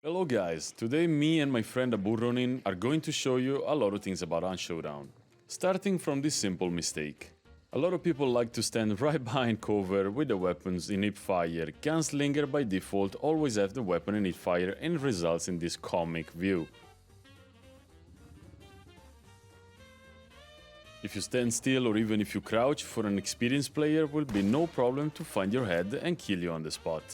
Hello guys, today me and my friend Abu Ronin are going to show you a lot of things about Showdown. Starting from this simple mistake. A lot of people like to stand right behind cover with the weapons in hip fire. Gunslinger by default always have the weapon in hip fire and it results in this comic view. If you stand still or even if you crouch, for an experienced player will be no problem to find your head and kill you on the spot.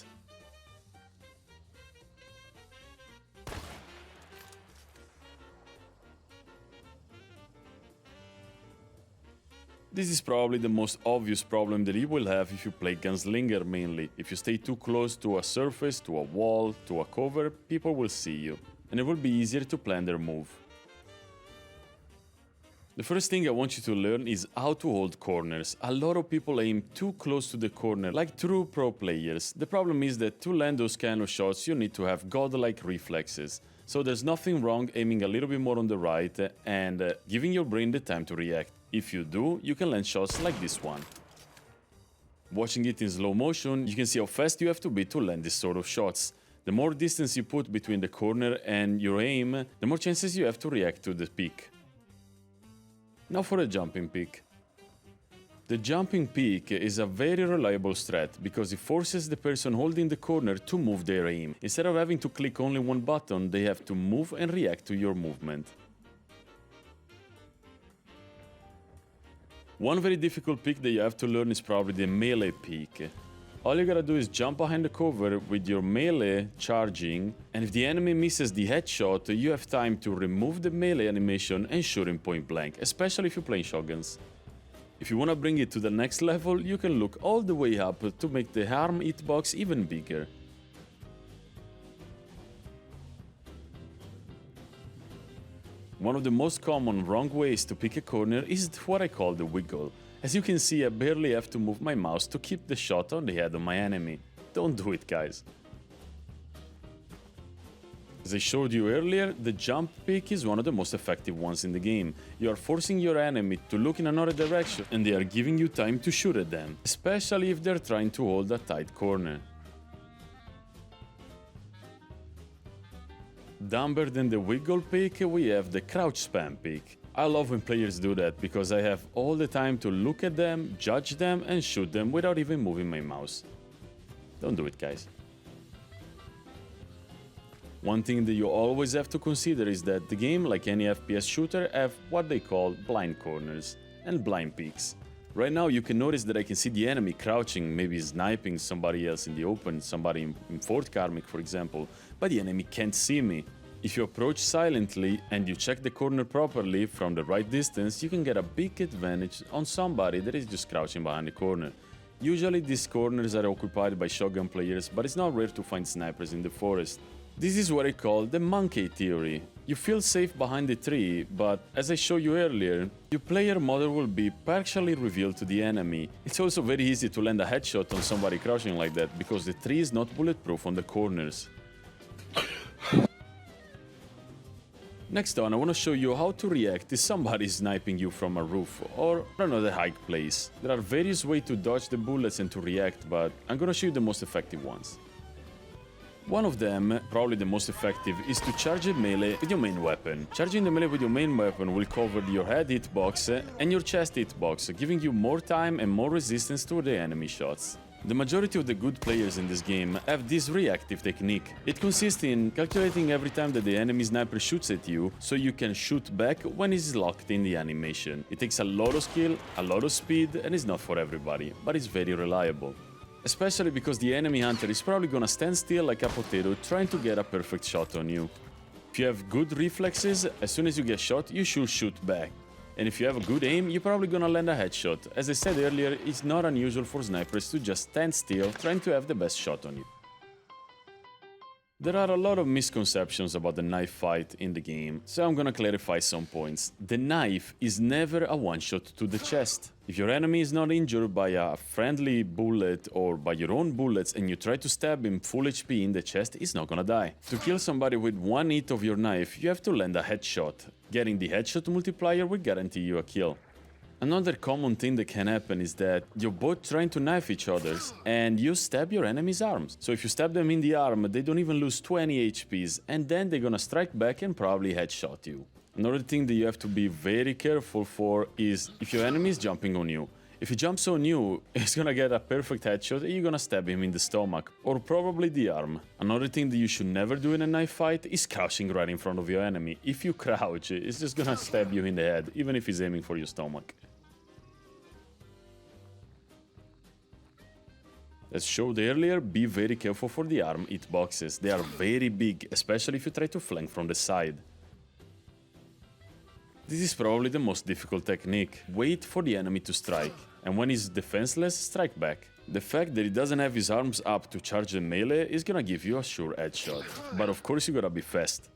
This is probably the most obvious problem that you will have if you play Gunslinger mainly. If you stay too close to a surface, to a wall, to a cover, people will see you, and it will be easier to plan their move. The first thing I want you to learn is how to hold corners. A lot of people aim too close to the corner, like true pro players. The problem is that to land those kind of shots you need to have godlike reflexes. So there's nothing wrong aiming a little bit more on the right and giving your brain the time to react. If you do, you can land shots like this one. Watching it in slow motion, you can see how fast you have to be to land this sort of shots. The more distance you put between the corner and your aim, the more chances you have to react to the peak. Now for a jumping peak. The jumping peak is a very reliable strat because it forces the person holding the corner to move their aim. Instead of having to click only one button, they have to move and react to your movement. One very difficult peak that you have to learn is probably the melee peak. All you gotta do is jump behind the cover with your melee charging, and if the enemy misses the headshot, you have time to remove the melee animation and shoot him point blank, especially if you're playing shotguns. If you wanna bring it to the next level, you can look all the way up to make the arm hitbox even bigger. One of the most common wrong ways to pick a corner is what I call the wiggle. As you can see, I barely have to move my mouse to keep the shot on the head of my enemy. Don't do it, guys. As I showed you earlier, the jump pick is one of the most effective ones in the game. You are forcing your enemy to look in another direction and they are giving you time to shoot at them, especially if they're trying to hold a tight corner. Dumber than the wiggle pick, we have the crouch spam pick. I love when players do that because I have all the time to look at them, judge them and shoot them without even moving my mouse. Don't do it, guys. One thing that you always have to consider is that the game, like any FPS shooter, have what they call blind corners and blind peaks. Right now you can notice that I can see the enemy crouching, maybe sniping somebody else in the open, somebody in Fort Karmic for example, but the enemy can't see me. If you approach silently and you check the corner properly from the right distance, you can get a big advantage on somebody that is just crouching behind the corner. Usually these corners are occupied by shotgun players, but it's not rare to find snipers in the forest. This is what I call the monkey theory. You feel safe behind the tree, but as I showed you earlier, your player model will be partially revealed to the enemy. It's also very easy to land a headshot on somebody crouching like that, because the tree is not bulletproof on the corners. Next on, I want to show you how to react if somebody is sniping you from a roof or another high place. There are various ways to dodge the bullets and to react, but I'm gonna show you the most effective ones. One of them, probably the most effective, is to charge a melee with your main weapon. Charging the melee with your main weapon will cover your head hitbox and your chest hitbox, giving you more time and more resistance to the enemy shots. The majority of the good players in this game have this reactive technique. It consists in calculating every time that the enemy sniper shoots at you, so you can shoot back when he's locked in the animation. It takes a lot of skill, a lot of speed, and is not for everybody, but it's very reliable. Especially because the enemy hunter is probably gonna stand still like a potato trying to get a perfect shot on you. If you have good reflexes, as soon as you get shot, you should shoot back. And if you have a good aim, you're probably gonna land a headshot. As I said earlier, it's not unusual for snipers to just stand still, trying to have the best shot on you. There are a lot of misconceptions about the knife fight in the game, so I'm gonna clarify some points. The knife is never a one-shot to the chest. If your enemy is not injured by a friendly bullet or by your own bullets and you try to stab him full HP in the chest, he's not gonna die. To kill somebody with one hit of your knife, you have to land a headshot. Getting the headshot multiplier will guarantee you a kill. Another common thing that can happen is that you're both trying to knife each other's and you stab your enemy's arms. So if you stab them in the arm, they don't even lose 20 HPs, and then they're gonna strike back and probably headshot you. Another thing that you have to be very careful for is if your enemy is jumping on you. If he jumps on you, he's gonna get a perfect headshot and you're gonna stab him in the stomach, or probably the arm. Another thing that you should never do in a knife fight is crouching right in front of your enemy. If you crouch, it's just gonna stab you in the head, even if he's aiming for your stomach. As showed earlier, be very careful for the arm hitboxes. They are very big, especially if you try to flank from the side. This is probably the most difficult technique. Wait for the enemy to strike, and when he's defenseless, strike back. The fact that he doesn't have his arms up to charge the melee is gonna give you a sure headshot. But of course you gotta be fast.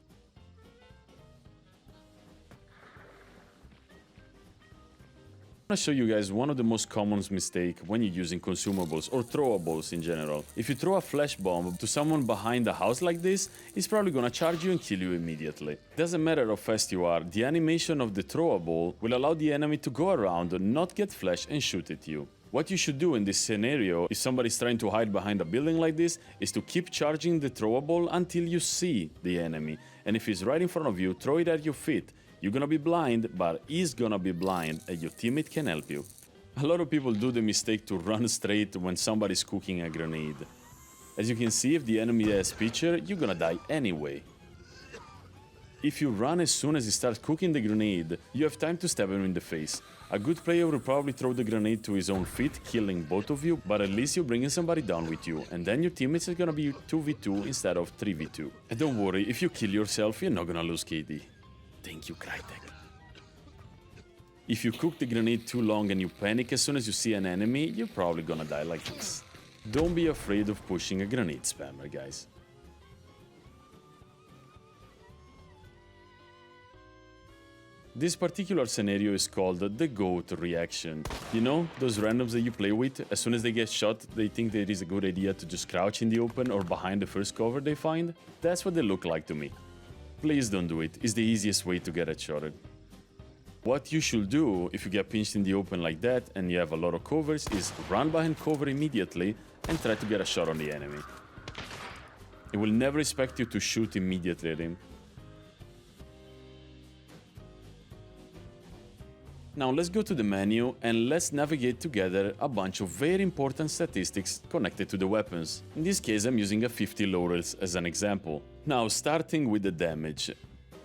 I'm gonna show you guys one of the most common mistakes when you're using consumables or throwables in general. If you throw a flash bomb to someone behind a house like this, he's probably gonna charge you and kill you immediately. Doesn't matter how fast you are, the animation of the throwable will allow the enemy to go around, not get flashed and shoot at you. What you should do in this scenario, if somebody's trying to hide behind a building like this, is to keep charging the throwable until you see the enemy. And if he's right in front of you, throw it at your feet. You're gonna be blind, but he's gonna be blind, and your teammate can help you. A lot of people do the mistake to run straight when somebody's cooking a grenade. As you can see, if the enemy has picture, you're gonna die anyway. If you run as soon as he starts cooking the grenade, you have time to stab him in the face. A good player will probably throw the grenade to his own feet, killing both of you, but at least you're bringing somebody down with you, and then your teammates are gonna be 2v2 instead of 3v2. And don't worry, if you kill yourself, you're not gonna lose KD. Thank you, Crytek. If you cook the grenade too long and you panic as soon as you see an enemy, you're probably gonna die like this. Don't be afraid of pushing a grenade spammer, guys. This particular scenario is called the GOAT reaction. You know, those randoms that you play with, as soon as they get shot, they think that it is a good idea to just crouch in the open or behind the first cover they find? That's what they look like to me. Please don't do it, it's the easiest way to get headshotted. What you should do if you get pinched in the open like that and you have a lot of covers is run behind cover immediately and try to get a shot on the enemy. It will never expect you to shoot immediately at him. Now let's go to the menu and let's navigate together a bunch of very important statistics connected to the weapons. In this case I'm using a 50 laurels as an example. Now starting with the damage.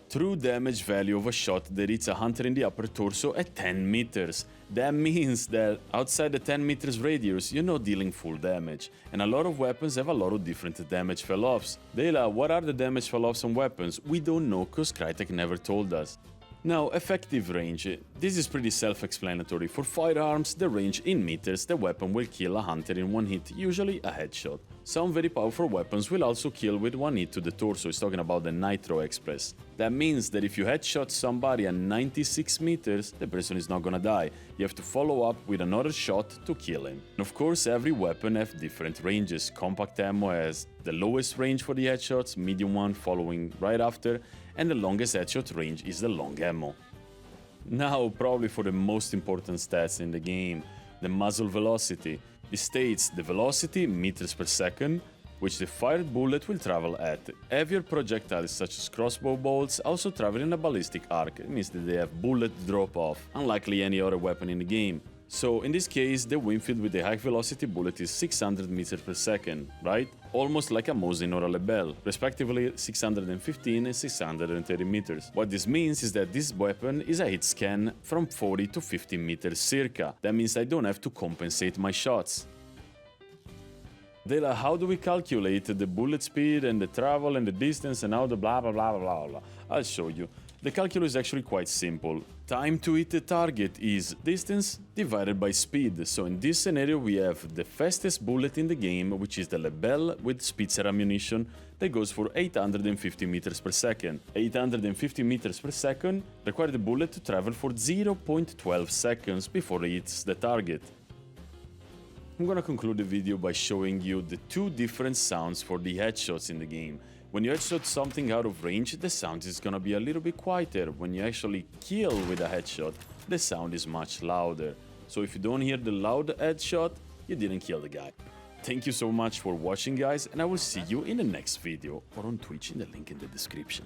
True damage value of a shot that hits a hunter in the upper torso at 10 meters. That means that outside the 10 meters radius you're not dealing full damage. And a lot of weapons have a lot of different damage fall-offs. Dela, what are the damage fall-offs on weapons? We don't know cause Crytek never told us. Now, effective range. This is pretty self-explanatory. For firearms, the range in meters, the weapon will kill a hunter in one hit, usually a headshot. Some very powerful weapons will also kill with one hit to the torso, it's talking about the Nitro Express. That means that if you headshot somebody at 96 meters, the person is not gonna die. You have to follow up with another shot to kill him. And of course, every weapon has different ranges. Compact ammo has the lowest range for the headshots, medium one following right after, and the longest headshot range is the long ammo. Now, probably for the most important stats in the game, the muzzle velocity. It states the velocity meters per second, which the fired bullet will travel at. Heavier projectiles such as crossbow bolts also travel in a ballistic arc. It means that they have bullet drop-off, unlikely any other weapon in the game. So in this case, the wind field with the high velocity bullet is 600 meters per second, right? Almost like a Mosin or a Lebel, respectively 615 and 630 meters. What this means is that this weapon is a hit scan from 40 to 50 meters circa. That means I don't have to compensate my shots. Dela, how do we calculate the bullet speed and the travel and the distance and all the blah blah blah blah blah? I'll show you. The calculus is actually quite simple. Time to hit the target is distance divided by speed. So in this scenario we have the fastest bullet in the game, which is the Lebel with Spitzer ammunition that goes for 850 meters per second. 850 meters per second require the bullet to travel for 0.12 seconds before it hits the target. I'm gonna conclude the video by showing you the two different sounds for the headshots in the game. When you headshot something out of range, the sound is gonna be a little bit quieter. When you actually kill with a headshot, the sound is much louder. So if you don't hear the loud headshot, you didn't kill the guy. Thank you so much for watching, guys, and I will see you in the next video or on Twitch in the link in the description.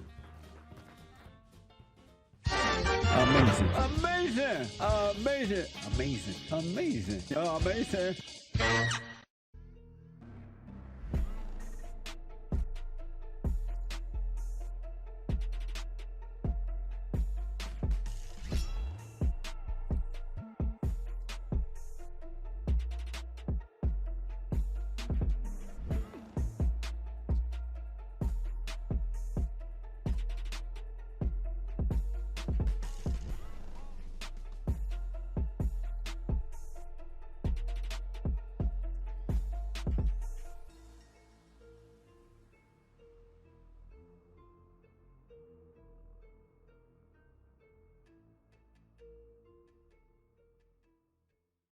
Amazing. Amazing. Amazing. Amazing. Amazing. Amazing.